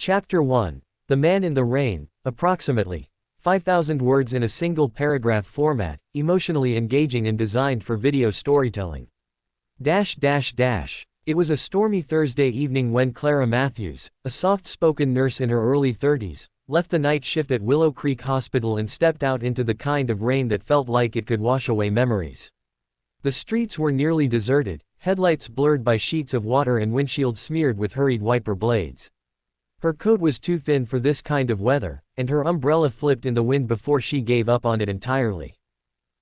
Chapter 1. The Man in the Rain, approximately 5,000 words in a single paragraph format, emotionally engaging and designed for video storytelling. It was a stormy Thursday evening when Clara Matthews, a soft-spoken nurse in her early 30s, left the night shift at Willow Creek Hospital and stepped out into the kind of rain that felt like it could wash away memories. The streets were nearly deserted, headlights blurred by sheets of water and windshields smeared with hurried wiper blades. Her coat was too thin for this kind of weather, and her umbrella flipped in the wind before she gave up on it entirely.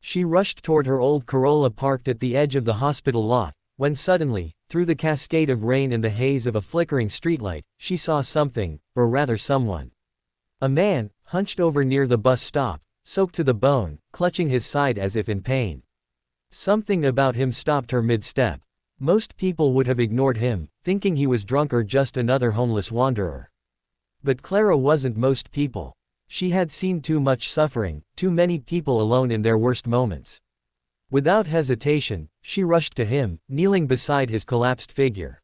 She rushed toward her old Corolla parked at the edge of the hospital lot, when suddenly, through the cascade of rain and the haze of a flickering streetlight, she saw something, or rather someone. A man, hunched over near the bus stop, soaked to the bone, clutching his side as if in pain. Something about him stopped her mid-step. Most people would have ignored him, thinking he was drunk or just another homeless wanderer. But Clara wasn't most people. She had seen too much suffering, too many people alone in their worst moments. Without hesitation, she rushed to him, kneeling beside his collapsed figure.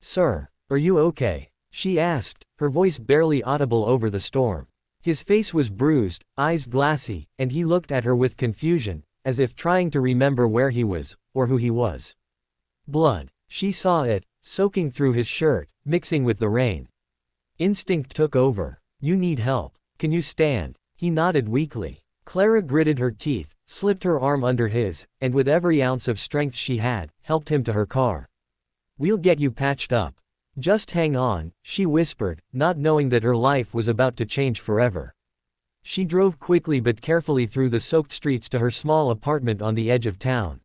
"Sir, are you okay?" she asked, her voice barely audible over the storm. His face was bruised, eyes glassy, and he looked at her with confusion, as if trying to remember where he was, or who he was. Blood. She saw it, soaking through his shirt, mixing with the rain. Instinct took over. "You need help. Can you stand?" He nodded weakly. Clara gritted her teeth, slipped her arm under his, and with every ounce of strength she had, helped him to her car. "We'll get you patched up. Just hang on," she whispered, not knowing that her life was about to change forever. She drove quickly but carefully through the soaked streets to her small apartment on the edge of town.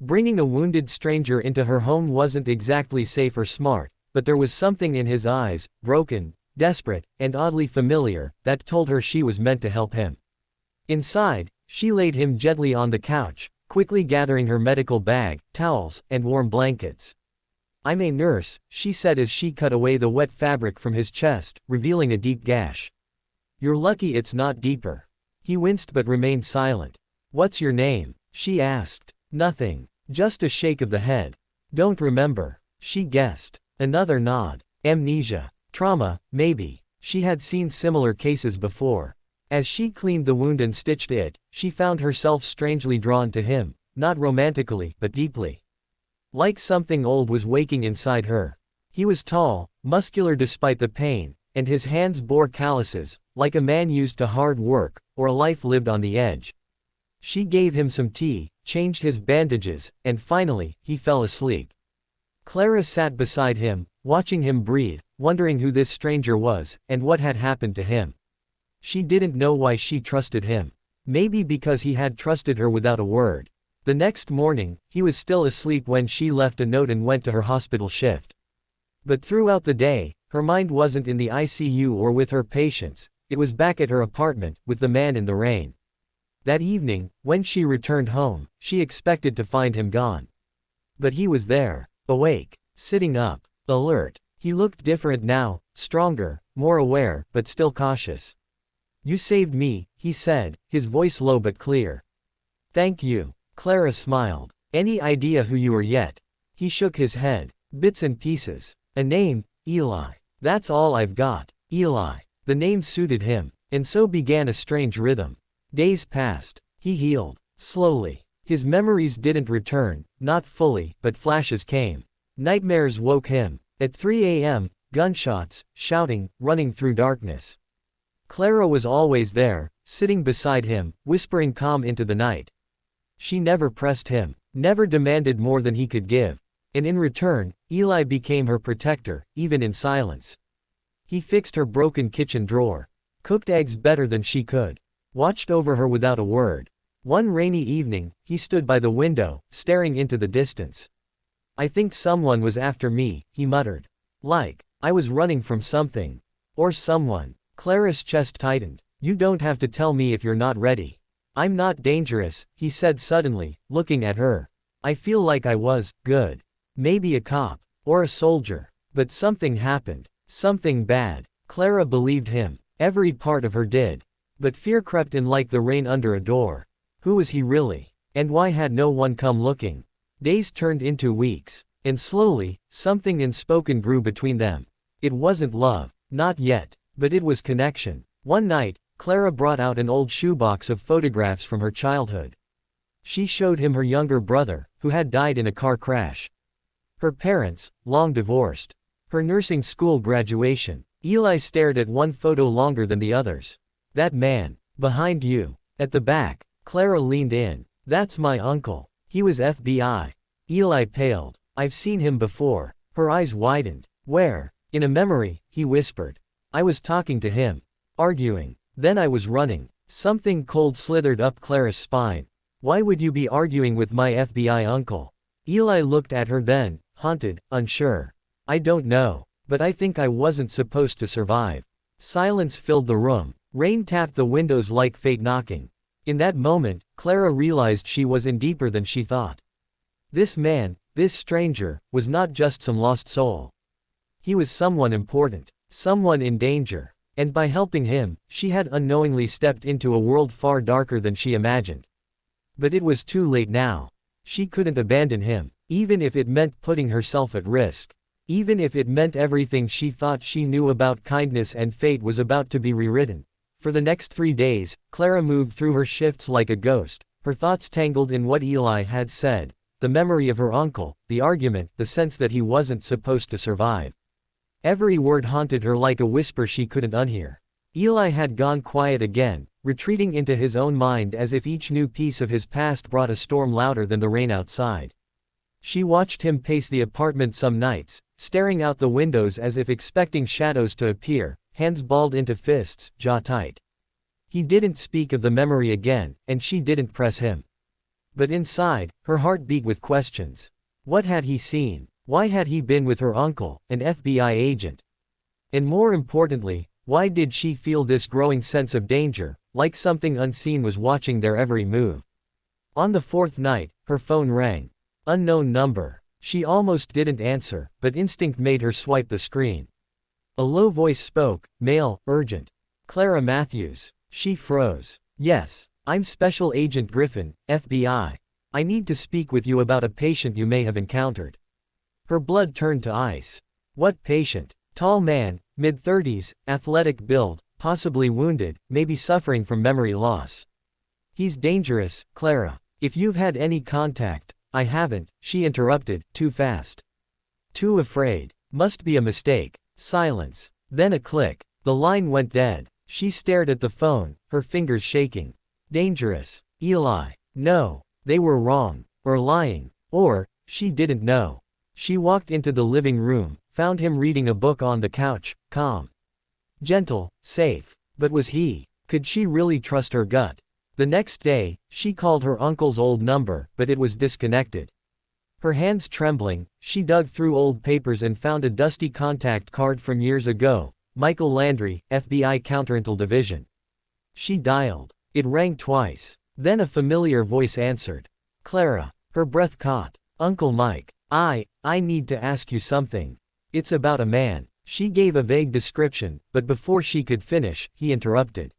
Bringing a wounded stranger into her home wasn't exactly safe or smart, but there was something in his eyes, broken, desperate, and oddly familiar, that told her she was meant to help him. Inside, she laid him gently on the couch, quickly gathering her medical bag, towels, and warm blankets. "I'm a nurse," she said as she cut away the wet fabric from his chest, revealing a deep gash. "You're lucky it's not deeper." He winced but remained silent. "What's your name?" she asked. "Nothing. Just a shake of the head." "Don't remember," she guessed. Another nod. "Amnesia. Trauma, maybe." She had seen similar cases before. As she cleaned the wound and stitched it, she found herself strangely drawn to him, not romantically, but deeply. Like something old was waking inside her. He was tall, muscular despite the pain, and his hands bore calluses, like a man used to hard work, or a life lived on the edge. She gave him some tea, changed his bandages, and finally, he fell asleep. Clara sat beside him, watching him breathe, wondering who this stranger was, and what had happened to him. She didn't know why she trusted him. Maybe because he had trusted her without a word. The next morning, he was still asleep when she left a note and went to her hospital shift. But throughout the day, her mind wasn't in the ICU or with her patients, it was back at her apartment, with the man in the rain. That evening, when she returned home, she expected to find him gone. But he was there, awake, sitting up, alert. He looked different now, stronger, more aware, but still cautious. "You saved me," he said, his voice low but clear. "Thank you." Clara smiled. "Any idea who you are yet?" He shook his head. "Bits and pieces. A name, Eli. That's all I've got." Eli. The name suited him, and so began a strange rhythm. Days passed. He healed. Slowly. His memories didn't return, not fully, but flashes came. Nightmares woke him. At 3 a.m., gunshots, shouting, running through darkness. Clara was always there, sitting beside him, whispering calm into the night. She never pressed him, never demanded more than he could give. And in return, Eli became her protector, even in silence. He fixed her broken kitchen drawer. Cooked eggs better than she could. Watched over her without a word. One rainy evening, he stood by the window, staring into the distance. "I think someone was after me," he muttered. "Like, I was running from something. Or someone." Clara's chest tightened. "You don't have to tell me if you're not ready." "I'm not dangerous," he said suddenly, looking at her. "I feel like I was, good. Maybe a cop. Or a soldier. But something happened. Something bad." Clara believed him. Every part of her did. But fear crept in like the rain under a door. Who was he really? And why had no one come looking? Days turned into weeks. And slowly, something unspoken grew between them. It wasn't love. Not yet. But it was connection. One night, Clara brought out an old shoebox of photographs from her childhood. She showed him her younger brother, who had died in a car crash. Her parents, long divorced. Her nursing school graduation. Eli stared at one photo longer than the others. That man. Behind you. At the back. Clara leaned in. That's my uncle. He was FBI. Eli paled. I've seen him before. Her eyes widened. Where? In a memory, he whispered. I was talking to him. Arguing. Then I was running. Something cold slithered up Clara's spine. Why would you be arguing with my FBI uncle? Eli looked at her then, haunted, unsure. I don't know. But I think I wasn't supposed to survive. Silence filled the room. Rain tapped the windows like fate knocking. In that moment, Clara realized she was in deeper than she thought. This man, this stranger, was not just some lost soul. He was someone important, someone in danger, and by helping him, she had unknowingly stepped into a world far darker than she imagined. But it was too late now. She couldn't abandon him, even if it meant putting herself at risk. Even if it meant everything she thought she knew about kindness and fate was about to be rewritten. For the next 3 days, Clara moved through her shifts like a ghost, her thoughts tangled in what Eli had said, the memory of her uncle, the argument, the sense that he wasn't supposed to survive. Every word haunted her like a whisper she couldn't unhear. Eli had gone quiet again, retreating into his own mind as if each new piece of his past brought a storm louder than the rain outside. She watched him pace the apartment some nights, staring out the windows as if expecting shadows to appear, hands balled into fists, jaw tight. He didn't speak of the memory again, and she didn't press him. But inside, her heart beat with questions. What had he seen? Why had he been with her uncle, an FBI agent? And more importantly, why did she feel this growing sense of danger, like something unseen was watching their every move? On the 4th night, her phone rang. Unknown number. She almost didn't answer, but instinct made her swipe the screen. A low voice spoke, male, urgent. Clara Matthews. She froze. Yes, I'm Special Agent Griffin, FBI. I need to speak with you about a patient you may have encountered. Her blood turned to ice. What patient? Tall man, mid-30s, athletic build, possibly wounded, maybe suffering from memory loss. He's dangerous, Clara. If you've had any contact. I haven't, she interrupted, too fast. Too afraid. Must be a mistake. Silence. Then a click. The line went dead. She stared at the phone, her fingers shaking. Dangerous. Eli. No. They were wrong. Or lying. Or, she didn't know. She walked into the living room, found him reading a book on the couch, calm. Gentle, safe. But was he? Could she really trust her gut? The next day, she called her uncle's old number, but it was disconnected. Her hands trembling, she dug through old papers and found a dusty contact card from years ago. Michael Landry, FBI Counterintel Division. She dialed. It rang twice. Then a familiar voice answered. Clara. Her breath caught. Uncle Mike. I need to ask you something. It's about a man. She gave a vague description, but before she could finish, he interrupted.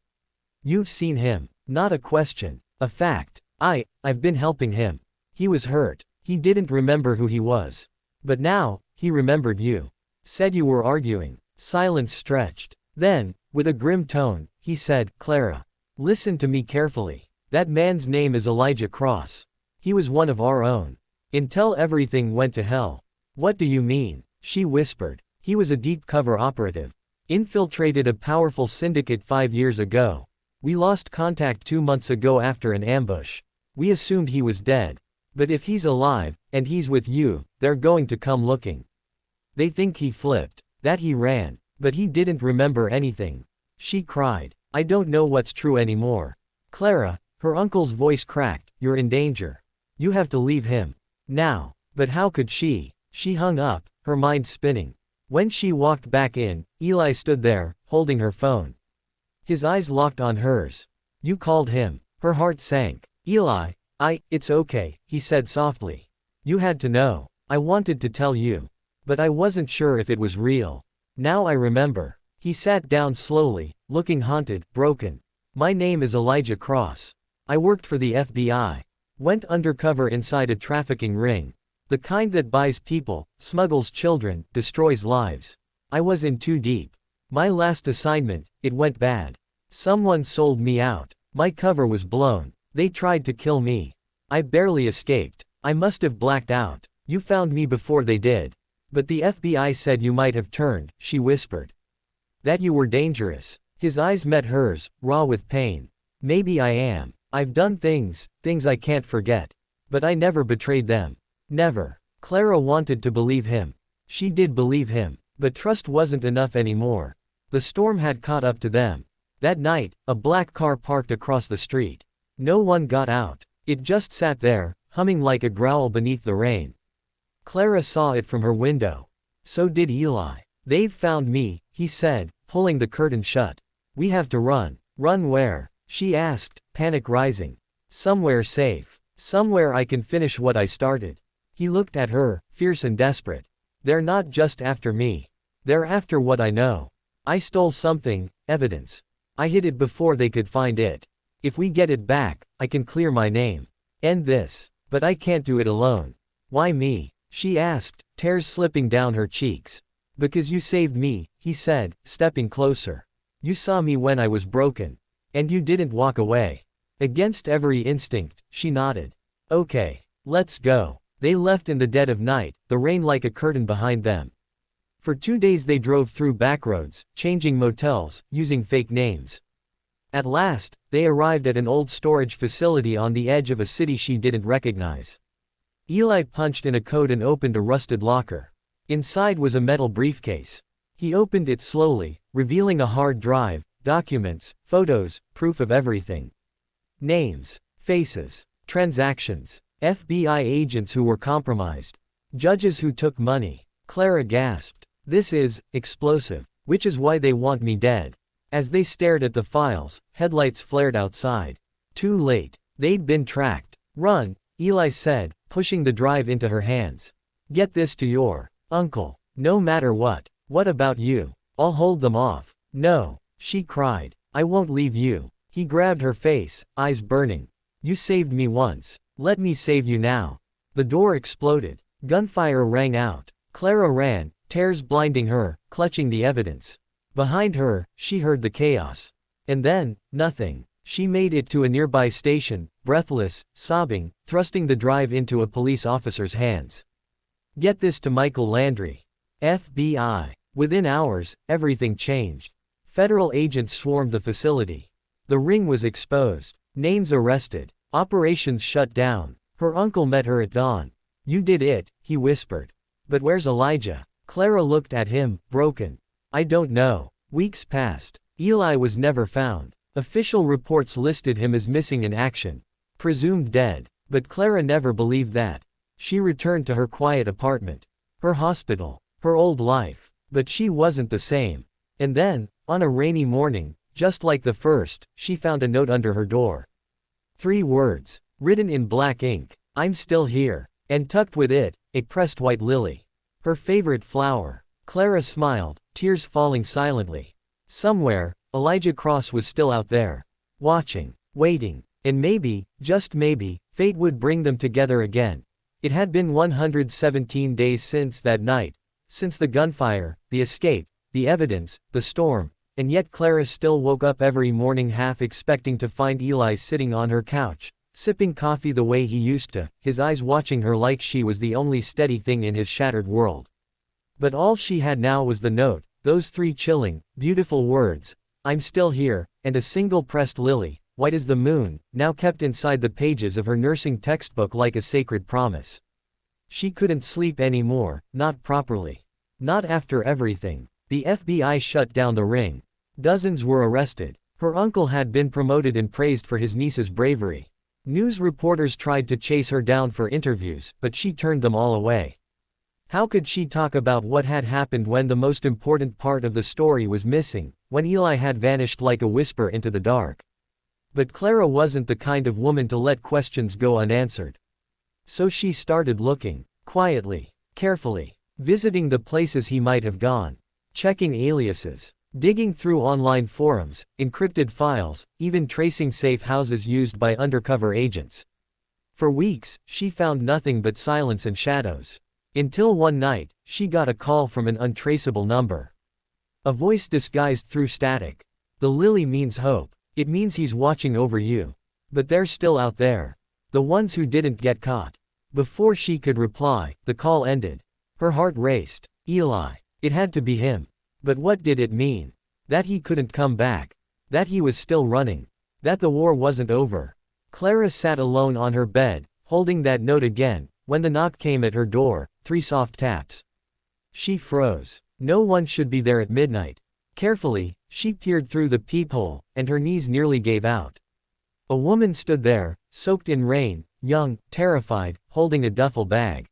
You've seen him. Not a question. A fact. I've been helping him. He was hurt. He didn't remember who he was. But now, he remembered you. Said you were arguing. Silence stretched. Then, with a grim tone, he said, Clara. Listen to me carefully. That man's name is Elijah Cross. He was one of our own. Until everything went to hell. What do you mean? She whispered. He was a deep cover operative. Infiltrated a powerful syndicate 5 years ago. We lost contact 2 months ago after an ambush. We assumed he was dead. But if he's alive, and he's with you, they're going to come looking. They think he flipped, that he ran, but he didn't remember anything. She cried. I don't know what's true anymore. Clara, her uncle's voice cracked, you're in danger. You have to leave him. Now. But how could she? She hung up, her mind spinning. When she walked back in, Eli stood there, holding her phone. His eyes locked on hers. You called him. Her heart sank. Eli, it's okay, he said softly. You had to know. I wanted to tell you. But I wasn't sure if it was real. Now I remember. He sat down slowly, looking haunted, broken. My name is Elijah Cross. I worked for the FBI. Went undercover inside a trafficking ring. The kind that buys people, smuggles children, destroys lives. I was in too deep. My last assignment, it went bad. Someone sold me out. My cover was blown. They tried to kill me. I barely escaped. I must have blacked out. You found me before they did. But the FBI said you might have turned, she whispered. That you were dangerous. His eyes met hers, raw with pain. Maybe I am. I've done things I can't forget. But I never betrayed them. Never. Clara wanted to believe him. She did believe him. But trust wasn't enough anymore. The storm had caught up to them. That night, a black car parked across the street. No one got out. It just sat there, humming like a growl beneath the rain. Clara saw it from her window. So did Eli. They've found me, he said, pulling the curtain shut. We have to run. Run where? She asked, panic rising. Somewhere safe. Somewhere I can finish what I started. He looked at her, fierce and desperate. They're not just after me. They're after what I know. I stole something, evidence. I hid it before they could find it. If we get it back, I can clear my name. End this. But I can't do it alone. Why me? She asked, tears slipping down her cheeks. Because you saved me, he said, stepping closer. You saw me when I was broken. And you didn't walk away. Against every instinct, she nodded. Okay. Let's go. They left in the dead of night, the rain like a curtain behind them. For 2 days they drove through backroads, changing motels, using fake names. At last, they arrived at an old storage facility on the edge of a city she didn't recognize. Eli punched in a code and opened a rusted locker. Inside was a metal briefcase. He opened it slowly, revealing a hard drive, documents, photos, proof of everything. Names, faces, transactions, FBI agents who were compromised, judges who took money. Clara gasped. This is explosive, which is why they want me dead. As they stared at the files, headlights flared outside. Too late. They'd been tracked. Run, Eli said, pushing the drive into her hands. Get this to your uncle. No matter what. What about you? I'll hold them off. No, she cried. I won't leave you. He grabbed her face, eyes burning. You saved me once. Let me save you now. The door exploded. Gunfire rang out. Clara ran, tears blinding her, clutching the evidence. Behind her, she heard the chaos. And then, nothing. She made it to a nearby station, breathless, sobbing, thrusting the drive into a police officer's hands. Get this to Michael Landry. FBI. Within hours, everything changed. Federal agents swarmed the facility. The ring was exposed. Names arrested. Operations shut down. Her uncle met her at dawn. You did it, he whispered. But where's Elijah? Clara looked at him, broken. I don't know. Weeks passed. Eli was never found. Official reports listed him as missing in action. Presumed dead. But Clara never believed that. She returned to her quiet apartment. Her hospital. Her old life. But she wasn't the same. And then, on a rainy morning, just like the first, she found a note under her door. 3 words. Written in black ink. I'm still here. And tucked with it, a pressed white lily. Her favorite flower. Clara smiled, tears falling silently. Somewhere, Elijah Cross was still out there. Watching. Waiting. And maybe, just maybe, fate would bring them together again. It had been 117 days since that night. Since the gunfire, the escape, the evidence, the storm. And yet Clara still woke up every morning half expecting to find Eli sitting on her couch, sipping coffee the way he used to, his eyes watching her like she was the only steady thing in his shattered world. But all she had now was the note, those 3 chilling, beautiful words, I'm still here, and a single pressed lily, white as the moon, now kept inside the pages of her nursing textbook like a sacred promise. She couldn't sleep anymore, not properly. Not after everything. The FBI shut down the ring. Dozens were arrested. Her uncle had been promoted and praised for his niece's bravery. News reporters tried to chase her down for interviews, but she turned them all away. How could she talk about what had happened when the most important part of the story was missing, when Eli had vanished like a whisper into the dark? But Clara wasn't the kind of woman to let questions go unanswered. So she started looking, quietly, carefully, visiting the places he might have gone, checking aliases, digging through online forums, encrypted files, even tracing safe houses used by undercover agents. For weeks, she found nothing but silence and shadows. Until one night, she got a call from an untraceable number. A voice disguised through static. The lily means hope. It means he's watching over you. But they're still out there. The ones who didn't get caught. Before she could reply, the call ended. Her heart raced. Eli. It had to be him. But what did it mean? That he couldn't come back. That he was still running. That the war wasn't over. Clara sat alone on her bed, holding that note again, when the knock came at her door, 3 soft taps. She froze. No one should be there at midnight. Carefully, she peered through the peephole, and her knees nearly gave out. A woman stood there, soaked in rain, young, terrified, holding a duffel bag.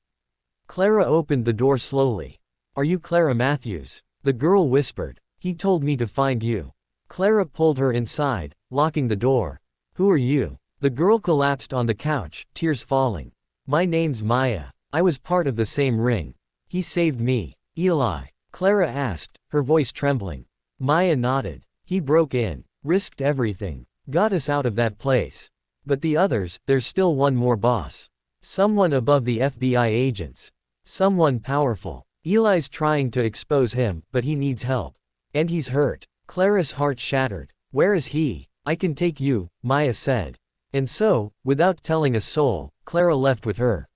Clara opened the door slowly. "Are you Clara Matthews?" The girl whispered. "He told me to find you." Clara pulled her inside, locking the door. "Who are you?" The girl collapsed on the couch, tears falling. "My name's Maya. I was part of the same ring. He saved me." "Eli?" Clara asked, her voice trembling. Maya nodded. "He broke in, risked everything, got us out of that place. But the others, there's still one more boss. Someone above the FBI agents. Someone powerful. Eli's trying to expose him, but he needs help. And he's hurt." Clara's heart shattered. "Where is he?" "I can take you," Maya said. And so, without telling a soul, Clara left with her.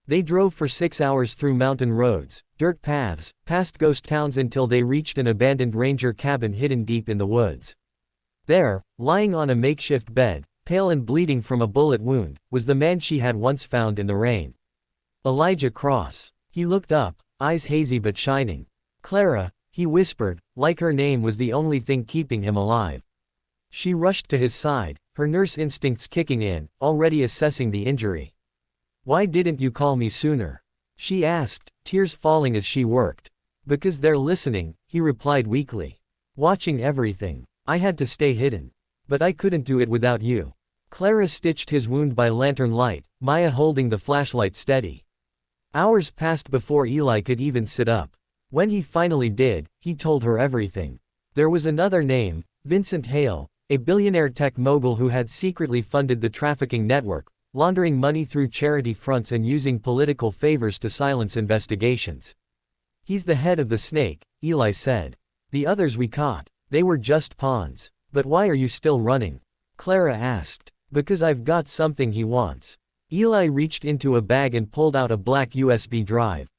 They drove for 6 hours through mountain roads, dirt paths, past ghost towns until they reached an abandoned ranger cabin hidden deep in the woods. There, lying on a makeshift bed, pale and bleeding from a bullet wound, was the man she had once found in the rain. Elijah Cross. He looked up, eyes hazy but shining. "Clara," he whispered, like her name was the only thing keeping him alive. She rushed to his side, her nurse instincts kicking in, already assessing the injury. "Why didn't you call me sooner?" she asked, tears falling as she worked. "Because they're listening," he replied weakly. "Watching everything. I had to stay hidden. But I couldn't do it without you." Clara stitched his wound by lantern light, Maya holding the flashlight steady. Hours passed before Eli could even sit up. When he finally did, he told her everything. There was another name, Vincent Hale, a billionaire tech mogul who had secretly funded the trafficking network, laundering money through charity fronts and using political favors to silence investigations. "He's the head of the snake," Eli said. "The others we caught. They were just pawns." "But why are you still running?" Clara asked. "Because I've got something he wants." Eli reached into a bag and pulled out a black USB drive.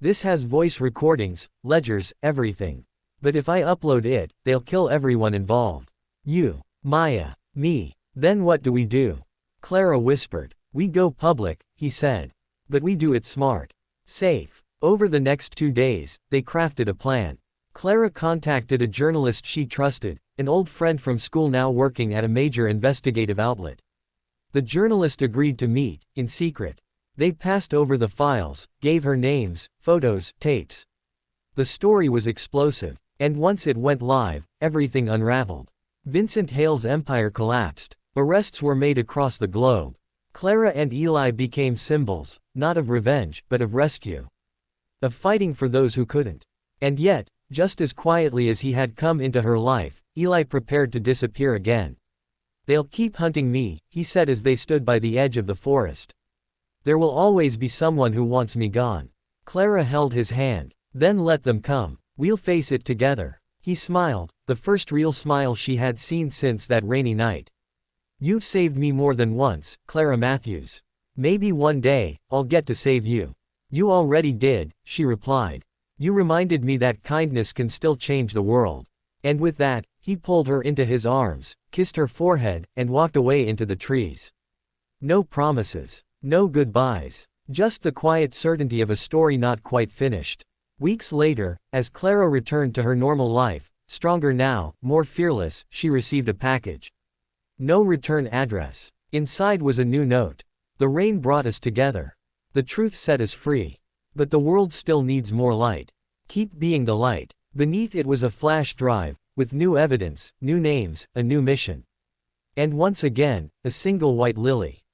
"This has voice recordings, ledgers, everything. But if I upload it, they'll kill everyone involved. You, Maya, me. Then what do we do?" Clara whispered. "We go public," he said. "But we do it smart. Safe." Over the next 2 days, they crafted a plan. Clara contacted a journalist she trusted, an old friend from school now working at a major investigative outlet. The journalist agreed to meet, in secret. They passed over the files, gave her names, photos, tapes. The story was explosive, and once it went live, everything unraveled. Vincent Hale's empire collapsed. Arrests were made across the globe. Clara and Eli became symbols, not of revenge, but of rescue. Of fighting for those who couldn't. And yet, just as quietly as he had come into her life, Eli prepared to disappear again. "They'll keep hunting me," he said as they stood by the edge of the forest. "There will always be someone who wants me gone." Clara held his hand. "Then let them come. We'll face it together." He smiled, the first real smile she had seen since that rainy night. "You've saved me more than once, Clara Matthews. Maybe one day, I'll get to save you." "You already did," she replied. "You reminded me that kindness can still change the world." And with that, he pulled her into his arms, kissed her forehead, and walked away into the trees. No promises. No goodbyes. Just the quiet certainty of a story not quite finished. Weeks later, as Clara returned to her normal life, stronger now, more fearless, she received a package. No return address. Inside was a new note. "The rain brought us together. The truth set us free. But the world still needs more light. Keep being the light." Beneath it was a flash drive, with new evidence, new names, a new mission. And once again, a single white lily.